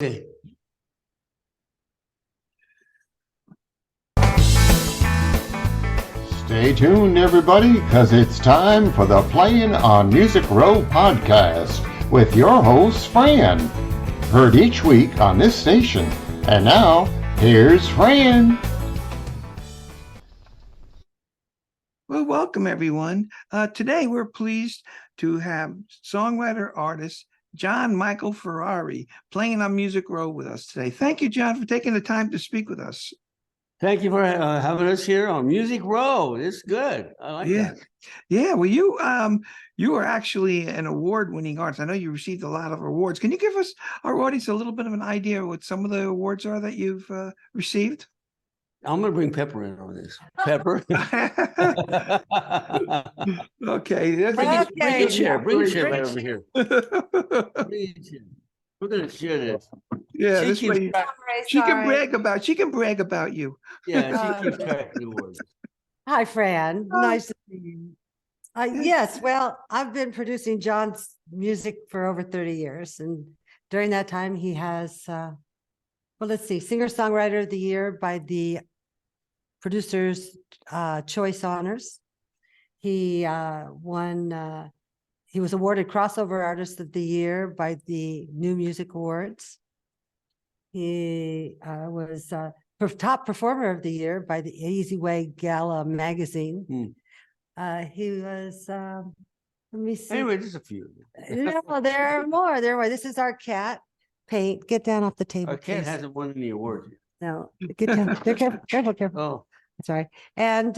Okay. Stay tuned, everybody, because it's time for the Playin on Music Row podcast with your host, Fran. Heard each week on this station. And now, here's Fran. Well, welcome, everyone. Today, we're pleased to have songwriter-artist John Michael Ferrari playing on Music Row with us today. Thank you, John, for taking the time to speak with us. Thank you for having us here on Music Row. It's good. I like that. Yeah. Well, you are actually an award-winning artist. I know you received a lot of awards. Can you give us, our audience, a little bit of an idea of what some of the awards are that you've received? I'm going to bring Pepper in on this. Pepper. Okay. Bring a chair. Bring a chair right over here. Bring a chair. We're going to share this. Yeah, She this keeps way track- she can brag about you. Yeah, she keeps track of the awards. Hi, Fran. Nice to see you. Yes, well, I've been producing John's music for over 30 years. And during that time, he has, well, let's see, Singer-Songwriter of the Year by the Producers' Choice Honors. He won, he was awarded Crossover Artist of the Year by the New Music Awards. He was Top Performer of the Year by the Easy Way Gala magazine. He was, let me see. Anyway, just a few. No, there are more. There are more. This is our cat. Paint, get down off the table. Our cat please. hasn't won any awards yet. No, get down. Careful. Oh, Sorry. And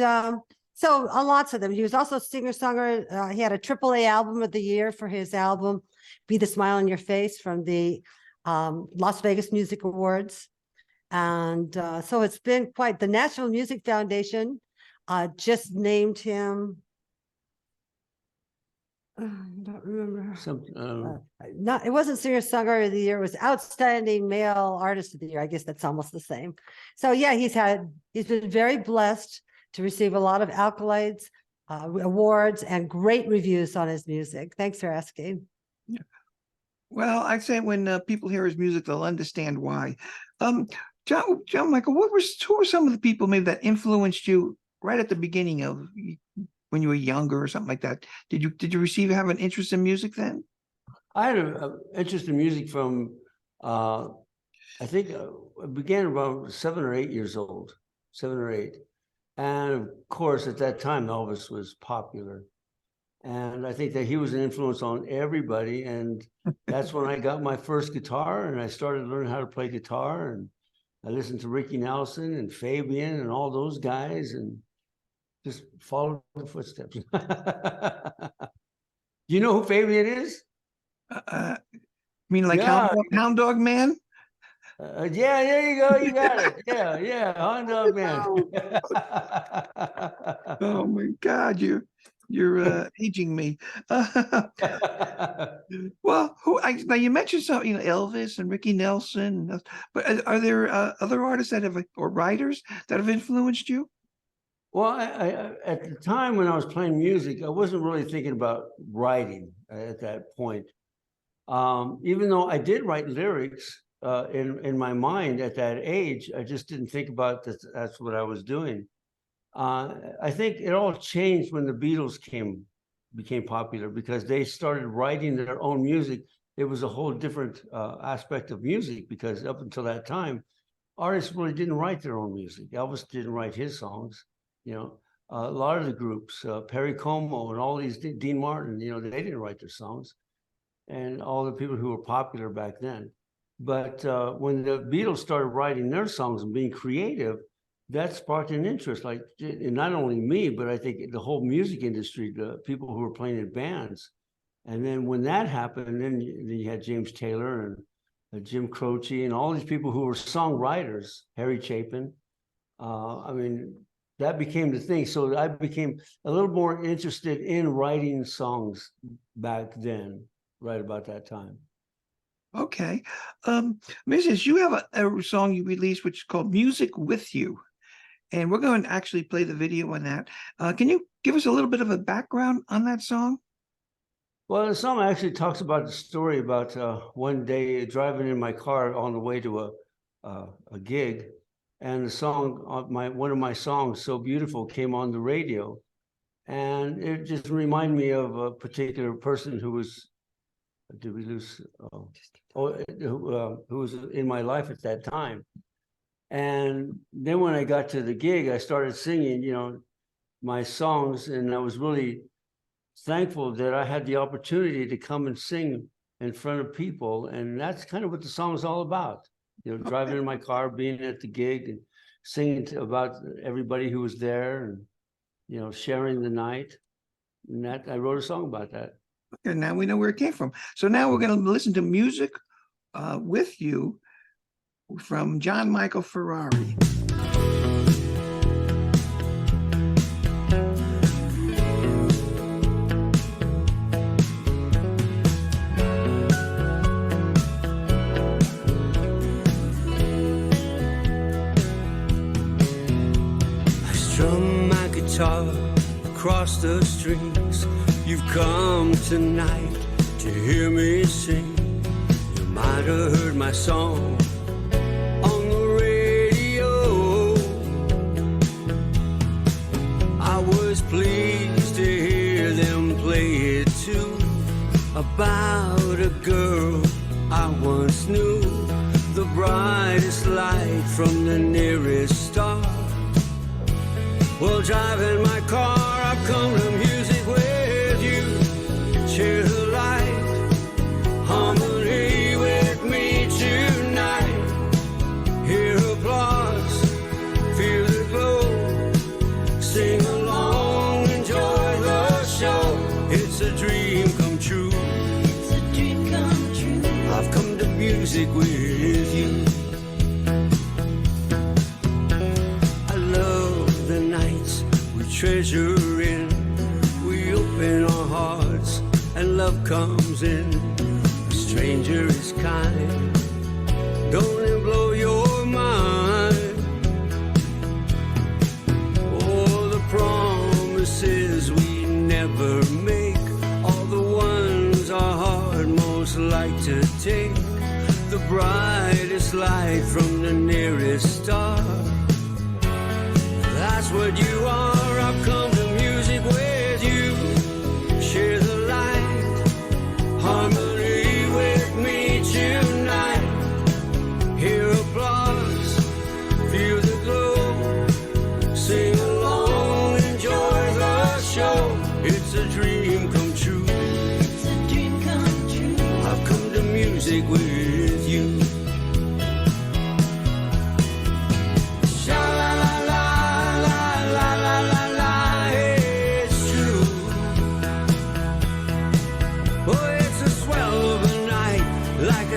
so lots of them. He was also singer-songwriter. He had a AAA album of the year for his album, Be the Smile on Your Face, from the Las Vegas Music Awards. And so it's been quite, the National Music Foundation just named him, I don't remember. It wasn't Singer-Songwriter of the Year, it was Outstanding Male Artist of the Year. I guess that's almost the same. So yeah, he's been very blessed to receive a lot of accolades, awards, and great reviews on his music. Thanks for asking. Yeah. Well, I'd say when people hear his music, they'll understand why. John Michael, who were some of the people maybe that influenced you right at the beginning of when you were younger or something like that? Did you have an interest in music then? I had an interest in music from, I think it began around 7 or 8 years old, 7 or 8. And of course, at that time, Elvis was popular. And I think that he was an influence on everybody. And that's when I got my first guitar and I started learning how to play guitar. And I listened to Ricky Nelson and Fabian and all those guys and just followed the footsteps. You know who Fabian is? I mean, like Yeah. Hound Dog Man? Yeah, there you go. You got it. Yeah, Hound Dog Man. Oh my God, you're aging me. Well, now you mentioned something, Elvis and Ricky Nelson, but are there other artists or writers that have influenced you? Well, I at the time when I was playing music, I wasn't really thinking about writing at that point. Even though I did write lyrics in my mind at that age, I just didn't think about that. That's what I was doing. I think it all changed when the Beatles became popular because they started writing their own music. It was a whole different aspect of music because up until that time, artists really didn't write their own music. Elvis didn't write his songs. A lot of the groups, Perry Como and all these, Dean Martin, they didn't write their songs, and all the people who were popular back then. But when the Beatles started writing their songs and being creative, that sparked an interest, like not only me, but I think the whole music industry, the people who were playing in bands. And then when that happened, then you had James Taylor and Jim Croce and all these people who were songwriters, Harry Chapin. That became the thing. So I became a little more interested in writing songs back then, right about that time. Okay. Mrs., you have a song you released which is called Music With You. And we're going to actually play the video on that. Can you give us a little bit of a background on that song? Well, the song actually talks about the story about one day driving in my car on the way to a gig, and the song one of my songs, "So Beautiful," came on the radio, and it just reminded me of a particular person who was. Did we lose? Who was in my life at that time? And then when I got to the gig, I started singing, my songs, and I was really thankful that I had the opportunity to come and sing in front of people. And that's kind of what the song is all about. Driving in my car, being at the gig and singing about everybody who was there and, sharing the night. And that I wrote a song about that. Okay, now we know where it came from. So now we're going to listen to music with you from John Michael Ferrari. Strum my guitar across the streets. You've come tonight to hear me sing. You might have heard my song on the radio. I was pleased to hear them play it too, about a girl I once knew, the brightest light from the nearest star. Well, driving my car, I've come to music with you. Share the light, harmony with me tonight. Hear applause, feel the glow. Sing along, enjoy the show. It's a dream come true. It's a dream come true. I've come to music with you. Treasure in, we open our hearts and love comes in. A stranger is kind, don't it blow your mind? Oh, the promises we never make, all the ones our heart most like to take. The brightest light from the nearest star. That's what you are. I've come to music with you. Share the light, harmony with me tonight. Hear applause, feel the glow. Sing along, enjoy the show. It's a dream come true. It's a dream come true. I've come to music with you.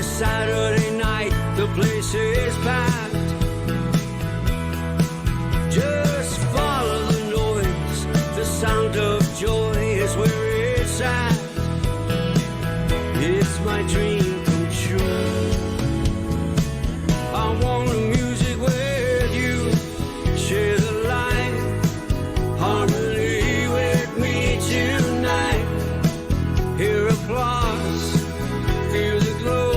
Saturday night, the place is packed. Just follow the noise, the sound of joy is where it's at. It's my dream come true. I want the music with you. Share the light, harmony with me tonight. Hear applause, feel the glow.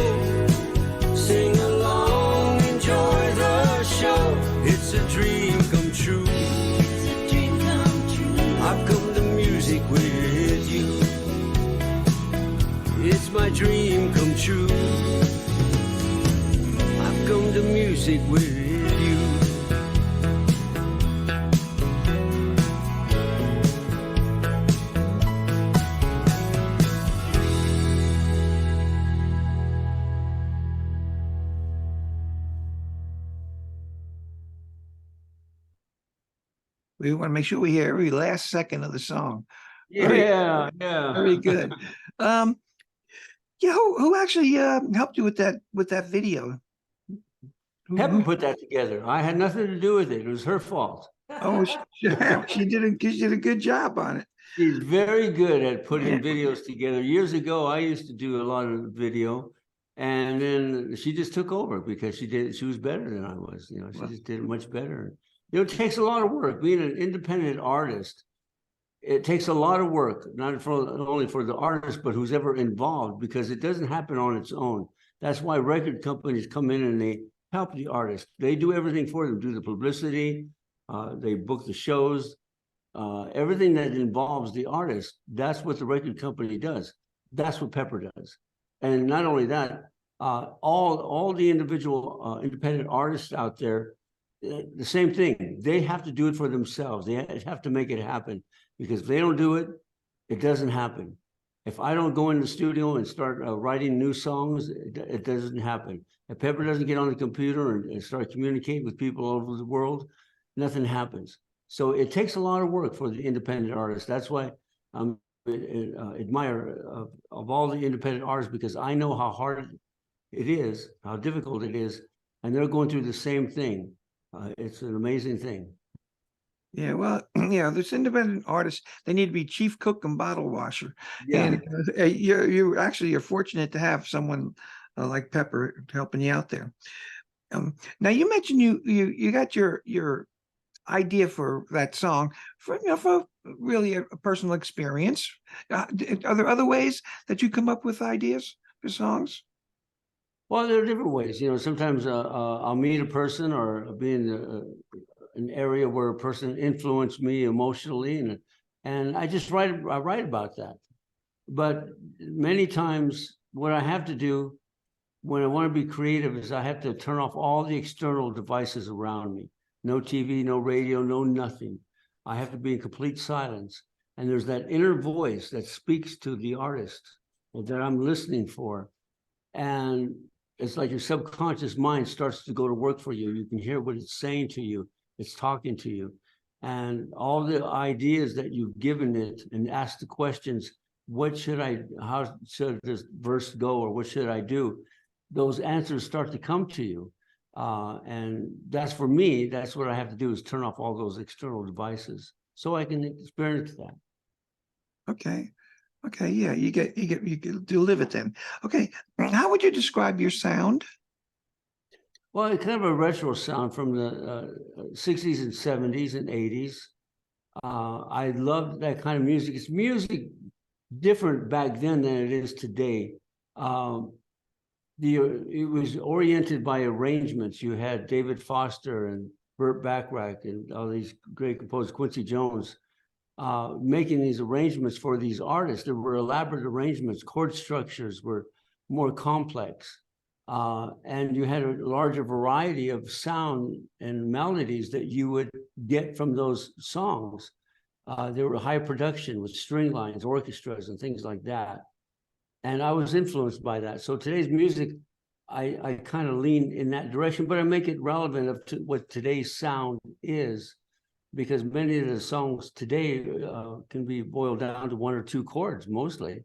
Sing along, enjoy the show. It's a dream come true. It's a dream come true. I've come to music with you. It's my dream come true. I've come to music with you. We want to make sure we hear every last second of the song. Yeah. Very good. Yeah, who actually helped you with that video? Heaven put that together. I had nothing to do with it. It was her fault. Oh, she did a good job on it. She's very good at putting videos together. Years ago, I used to do a lot of video, and then she just took over because she was better than I was. She just did it much better. It takes a lot of work being an independent artist. it takes a lot of work, not only for the artist, but who's ever involved, because it doesn't happen on its own. That's why record companies come in and they help the artist. They do everything for them, do the publicity, they book the shows, everything that involves the artist. That's what the record company does. That's what Pepper does. And not only that, all the individual independent artists out there, the same thing. They have to do it for themselves. They have to make it happen, because if they don't do it, it doesn't happen. If I don't go in the studio and start writing new songs, it doesn't happen. If Pepper doesn't get on the computer and start communicating with people all over the world, nothing happens. So it takes a lot of work for the independent artist. That's why I'm an admirer of all the independent artists, because I know how hard it is, how difficult it is, and they're going through the same thing. It's an amazing thing. Yeah, well, yeah, this independent artists, they need to be chief cook and bottle washer. Yeah. And you're fortunate to have someone like Pepper helping you out there. Now you mentioned you got your idea for that song for really a personal experience. Are there other ways that you come up with ideas for songs? Well, there are different ways. Sometimes I'll meet a person or be in an area where a person influenced me emotionally, and I just write about that. But many times what I have to do when I want to be creative is I have to turn off all the external devices around me. No TV, no radio, no nothing. I have to be in complete silence. And there's that inner voice that speaks to the artist that I'm listening for. And it's like your subconscious mind starts to go to work for you. You can hear what it's saying to you. It's talking to you. And all the ideas that you've given it and asked the questions, how should this verse go, or what should I do? Those answers start to come to you. And that's, for me, that's what I have to do, is turn off all those external devices so I can experience that. Okay. Okay. Yeah. You get to live it then. Okay. How would you describe your sound? Well, it's kind of a retro sound from the 60s and 70s and 80s. I love that kind of music. It's music different back then than it is today. It was oriented by arrangements. You had David Foster and Burt Bacharach and all these great composers, Quincy Jones, making these arrangements for these artists. There were elaborate arrangements. Chord structures were more complex. And you had a larger variety of sound and melodies that you would get from those songs. They were high production with string lines, orchestras, and things like that. And I was influenced by that. So today's music, I kind of lean in that direction, but I make it relevant to what today's sound is, because many of the songs today can be boiled down to one or two chords mostly.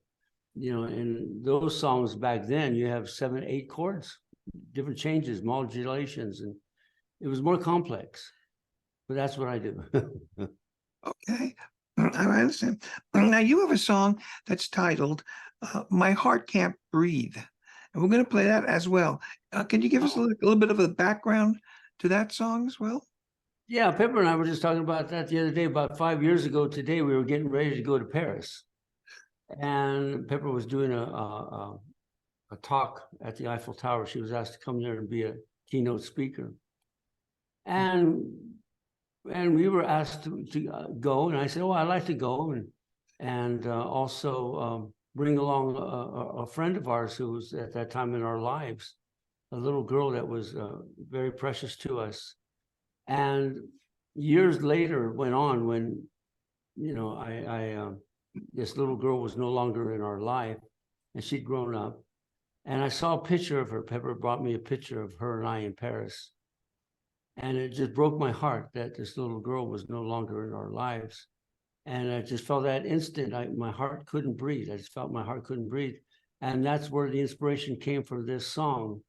In those songs back then, you have 7, 8 chords, different changes, modulations, and it was more complex. But that's what I do. Okay, I understand. Now you have a song that's titled "My Heart Can't Breathe," and we're going to play that as well. Can you give us a little bit of a background to that song as well? Yeah, Pepper and I were just talking about that the other day. About 5 years ago today, we were getting ready to go to Paris. And Pepper was doing a talk at the Eiffel Tower. She was asked to come there and be a keynote speaker. And we were asked to go. And I said, oh, I'd like to go. And also bring along a friend of ours who was at that time in our lives, a little girl that was very precious to us. And years later went on when, this little girl was no longer in our life, and she'd grown up. And I saw a picture of her. Pepper brought me a picture of her and I in Paris. And it just broke my heart that this little girl was no longer in our lives. And I just felt that instant, my heart couldn't breathe. I just felt my heart couldn't breathe. And that's where the inspiration came for this song,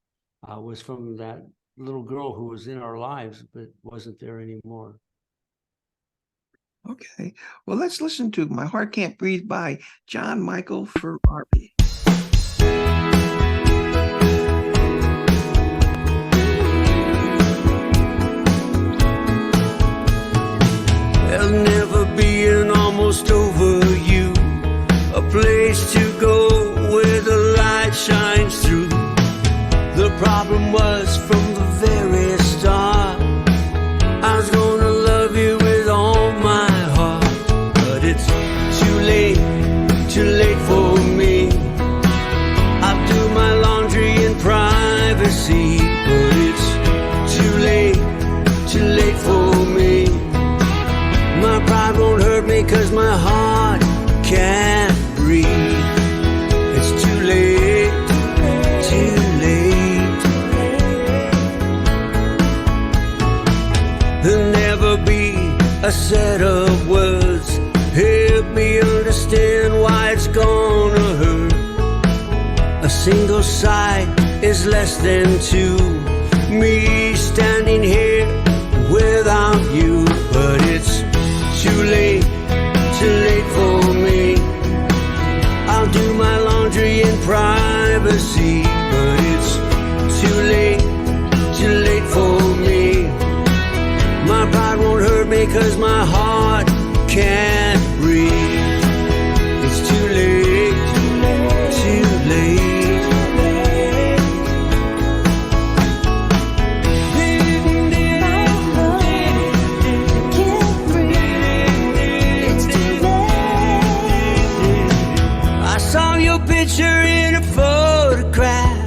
was from that little girl who was in our lives, but wasn't there anymore. Okay, well, let's listen to "My Heart Can't Breathe" by John Michael Ferrari. There'll never be an almost over. a set of words. Help me understand why it's gonna hurt. A single sigh is less than two. Me standing here without you, but it's too late for me. I'll do my laundry in privacy, but it's too late for me. My pride won't hurt me 'cause my heart can't breathe. It's too late, too late. I saw your picture in a photograph.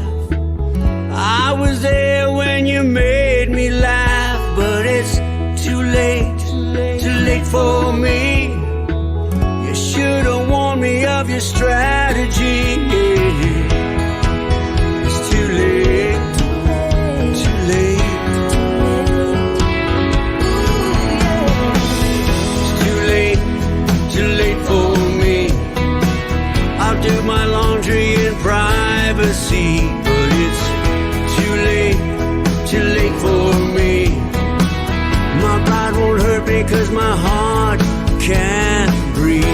I was there when you made me laugh, but it's too late for me. You should have warned me of your strategy. It's too late, too late. It's too late for me. I'll do my laundry in privacy, but it's too late for me. My pride won't hurt me 'cause my heart can't breathe.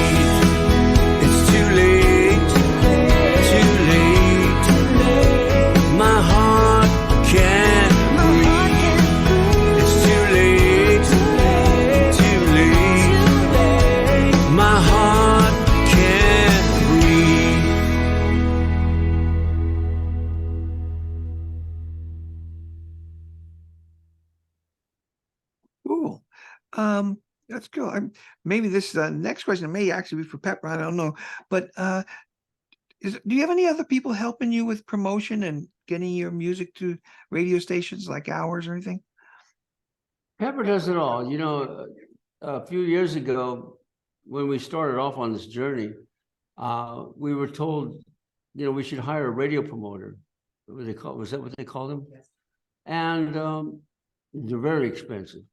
It's too late, too late. My heart can't breathe. It's too late, too late. My heart can't breathe. Cool. That's cool. Maybe this next question may actually be for Pepper. I don't know, but do you have any other people helping you with promotion and getting your music to radio stations like ours or anything? Pepper does it all. You know, a few years ago, when we started off on this journey, we were told, you know, we should hire a radio promoter. What they call, was that what they called them? Yes. And they're very expensive.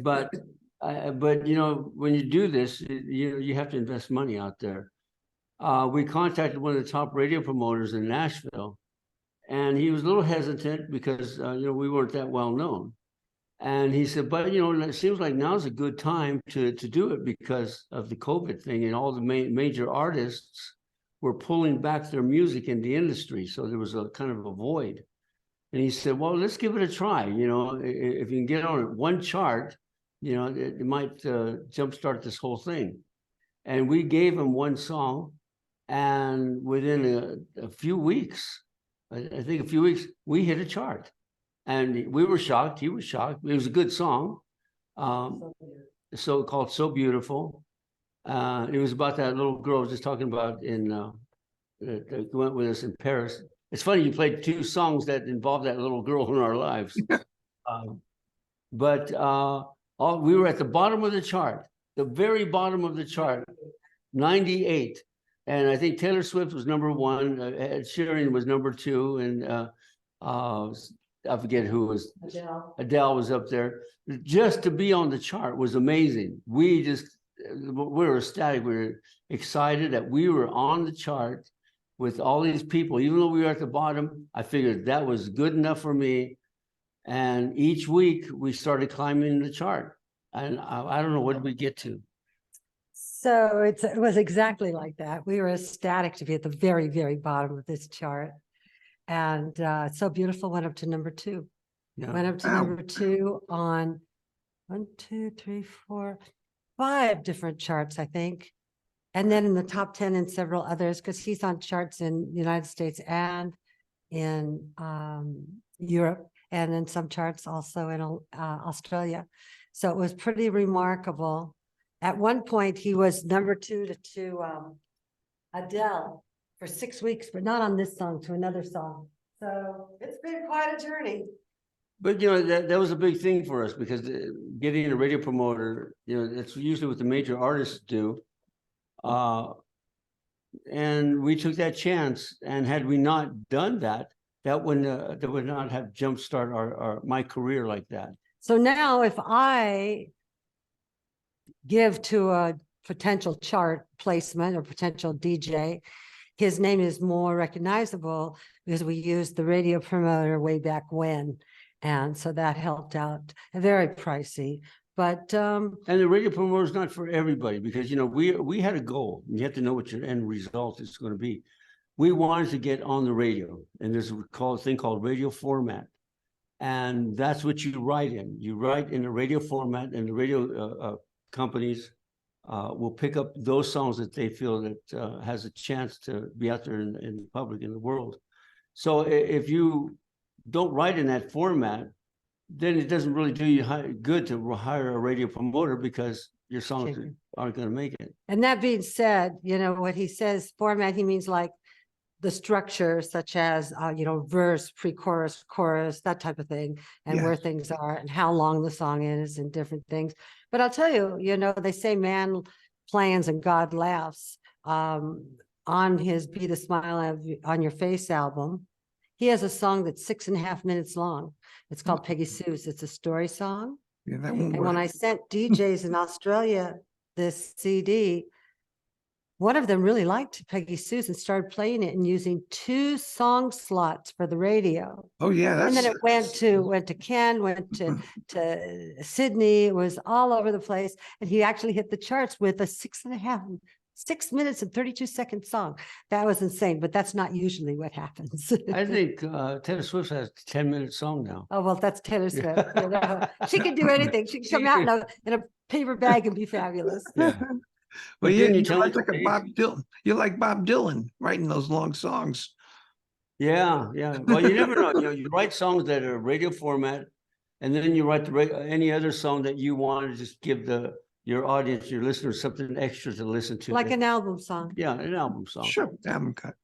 But you know, when you do this, you have to invest money out there. We contacted one of the top radio promoters in Nashville, and he was a little hesitant because you know, we weren't that well known. And he said, but you know, it seems like now's a good time to do it because of the COVID thing, and all the major artists were pulling back their music in the industry, so there was a kind of a void. And he said, well, let's give it a try. You know, if you can get on one chart, you know, it might jumpstart this whole thing. And we gave him one song, and within a few weeks, I think a few weeks, we hit a chart. And we were shocked, he was shocked. It was a good song, so called So Beautiful. It was about that little girl I was just talking about that went with us in Paris. It's funny, you played two songs that involved that little girl in our lives. But we were at the bottom of the chart, the very bottom of the chart, 98. And I think Taylor Swift was #1, Ed Sheeran was #2, and I forget who was. Adele was up there. Just to be on the chart was amazing. We were ecstatic. We were excited that we were on the chart with all these people. Even though we were at the bottom, I figured that was good enough for me. And each week we started climbing the chart. And I don't know, what did we get to? So it was exactly like that. We were ecstatic to be at the very, very bottom of this chart. And So Beautiful went up to #2. Yeah. Went up to Wow. #2 on 1, 2, 3, 4, 5 different charts, I think. And then in the top 10 and several others, because he's on charts in the United States and in Europe, and in some charts also in Australia. So it was pretty remarkable. At one point, he was #2 to Adele for 6 weeks, but not on this song, to another song. So it's been quite a journey. But, you know, that was a big thing for us, because getting a radio promoter, you know, that's usually what the major artists do. And we took that chance, and had we not done that, that would not have jumpstart my career like that. So now if I give to a potential chart placement or potential DJ, his name is more recognizable because we used the radio promoter way back when. And so that helped out. Very pricey, but And the radio promoter is not for everybody because, you know, we had a goal. You have to know what your end result is going to be. We wanted to get on the radio, and there's a thing called radio format. And that's what you write in. You write in a radio format, and the radio companies will pick up those songs that they feel that has a chance to be out there in the public, in the world. So if you don't write in that format, then it doesn't really do you good to hire a radio promoter because your songs aren't going to make it. and that being said, you know, what he says format, he means like the structure such as, you know, verse, pre-chorus, chorus, that type of thing, and where Yes. things are and how long the song is and different things. But I'll tell you, you know, they say man plans and God laughs. On his Be the Smile on Your Face album, he has a song that's 6.5 minutes long. It's called Peggy Sue's. It's a story song. Yeah, that won't And when work. I sent DJs in Australia this CD, one of them really liked Peggy Sue's and started playing it and using 2 song slots for the radio. Oh, yeah, And then that's, it went to Ken, went to Sydney. It was all over the place. And he actually hit the charts with a 6 minutes and 32 second song. That was insane, but that's not usually what happens. I think Taylor Swift has a 10-minute song now. Oh, well, that's Taylor Swift. You know. She can do anything. She can come out in a paper bag and be fabulous. Yeah. well, didn't you you're tell like us a that- Bob Dylan. You're like Bob Dylan writing those long songs. Yeah, yeah. Well, you never know. You know, you write songs that are radio format, and then you write any other song that you want to just give your audience, your listeners, something extra to listen to. Like an album song. Yeah, an album song. Sure, album cut.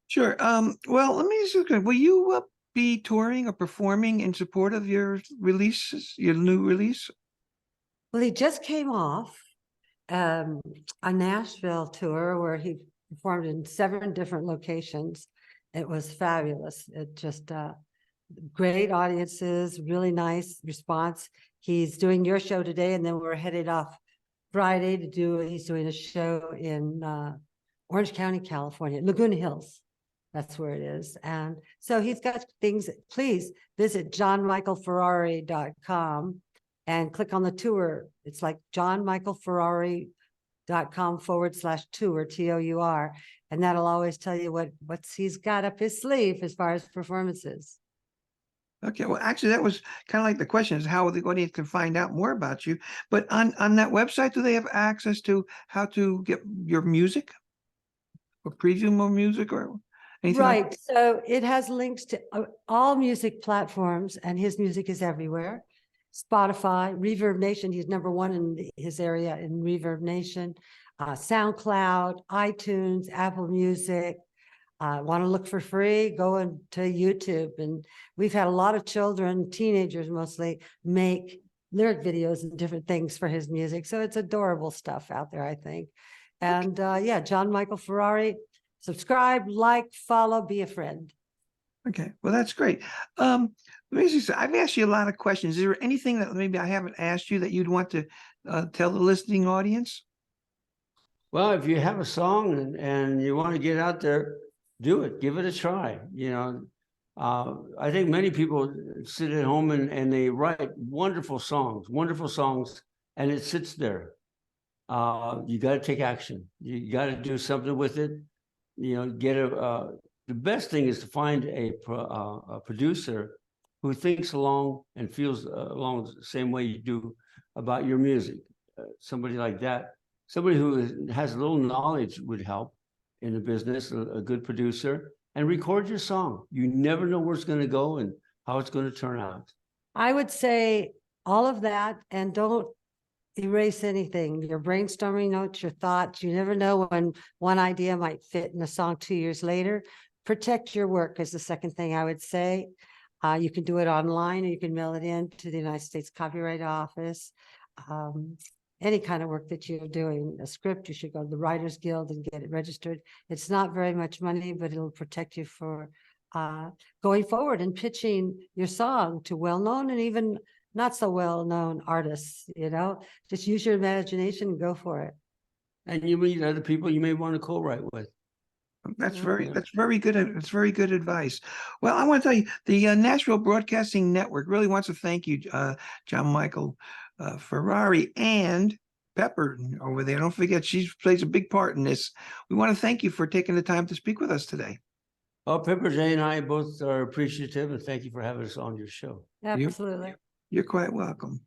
Sure. Well, let me just, will you be touring or performing in support of your releases, your new release? Well, he just came off a Nashville tour where he performed in 7 different locations. It was fabulous. It just great audiences, really nice response. He's doing your show today, and then we're headed off Friday to do. He's doing a show in Orange County, California, Laguna Hills. That's where it is. And so he's got things. Please visit johnmichaelferrari.com and click on the tour. It's like johnmichaelferrari.com/tour, TOUR. And that'll always tell you what's he's got up his sleeve as far as performances. Okay, well, actually, that was kind of like the question is how the audience can find out more about you. But on that website, do they have access to how to get your music or preview more music or anything? Right. So it has links to all music platforms, and his music is everywhere. Spotify, Reverb Nation, he's #1 in his area in Reverb Nation, SoundCloud, iTunes, Apple Music. Want to look for free? Go into YouTube. And we've had a lot of children, teenagers mostly, make lyric videos and different things for his music. So it's adorable stuff out there, I think. And yeah, John Michael Ferrari, subscribe, like, follow, be a friend. Okay, well, that's great. Let me see. I've asked you a lot of questions. Is there anything that maybe I haven't asked you that you'd want to tell the listening audience? Well, if you have a song and you want to get out there, do it. Give it a try. You know, I think many people sit at home and they write wonderful songs, and it sits there. You got to take action. You got to do something with it. You know, the best thing is to find a producer who thinks along and feels along the same way you do about your music. Somebody like that, somebody who has a little knowledge would help in the business, a good producer, and record your song. You never know where it's going to go and how it's going to turn out. I would say all of that, and don't erase anything. Your brainstorming notes, your thoughts. You never know when one idea might fit in a song 2 years later. Protect your work is the second thing I would say. You can do it online, or you can mail it in to the United States Copyright Office. Any kind of work that you're doing, a script, you should go to the Writers Guild and get it registered. It's not very much money, but it'll protect you for going forward and pitching your song to well-known and even not so well-known artists, just use your imagination and go for it. And you meet other people you may want to co-write with. That's Yeah. very good. It's very good advice. Well, I want to tell you, the Nashville Broadcasting Network really wants to thank you, John Michael Ferrari and Pepper over there. Don't forget, she plays a big part in this. We want to thank you for taking the time to speak with us today. Oh, Pepper Jay and I both are appreciative, and thank you for having us on your show. Absolutely. You're quite welcome.